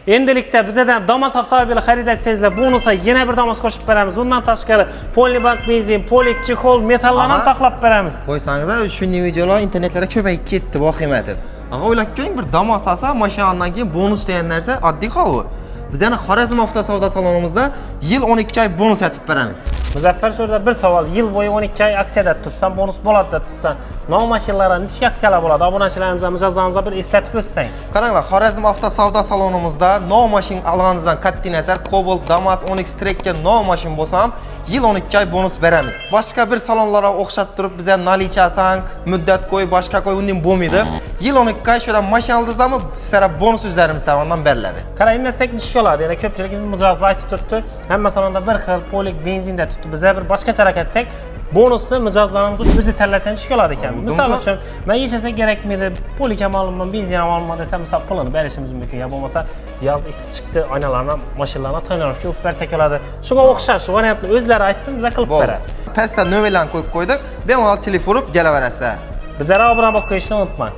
Endilikda bizdan Damas avtomobili xarid etsangizlar, bonusa yana bir Damas qo'shib beramiz. Undan tashqari Polibank benzin, Polik chexol, metallarni ham taxlab beramiz. Qo'ysangizlar, shunday videolar internetlarda ko'payib ketdi, vahima deb. O'ylab ko'ring, bir Damas olsa, mashinadan keyin bonus degan narsa oddiy hol. Biz yana Xorazm avtosavdo salonimizda yil 12 oy bonus yetib beramiz. Muzaffar sho'rda bir savol, yil bo'yi 12 oy aksiyada tursan, bonus bo'ladi deb tursan, nov mashinalarga nechta aksiyalar bo'ladi? Obunachilarimizga, mijozlarimizga bir eslatib o'tsang. Qaranglar, Xorazm avtosavdo salonimizda nov mashina olganingizdan qat'iy nazar Cobalt, Damas, Onyx Track'ga nov mashina bo'lsa ham yil 12 oy bonus beramiz. Boshqa bir salonlarga o'xshatib turib bizga nalichasang, muddat qo'y, boshqa qo'y, undan bo'lmaydi. Yil 12 oy sho'dan mashina oldingizlarmi, sizlarga bonus o'zlarimiz tomonidan beriladi. Qarang, indasak nishkoladi. Yana ko'pchilik mijozlar aytib turibdi, hamma salonda bir xil Polik benzinda tutdi. Bizlar bir boshqacha harakatsak, bonusni mijozlarimiz o'zi tanlasan nishkoladi ekan. Misol uchun, men yashasa kerakmidi, Polik ham olmayman, benzin ham olmayman desam, misol pulini berishimiz mumkin. Ya bo'lmasa, yoz issiq chiqdi, oynalarni, mashinalarni tayyorlashga olib bersak bo'ladi. Shunga o'xshash variantni o'zlari aytsin, biz qilib beramiz. Pastda nomerlarni qo'yib qo'ydik. Bemalol telefon urib kelaverasizlar. Bizlarga obuna bo'lib qo'yishni unutmang.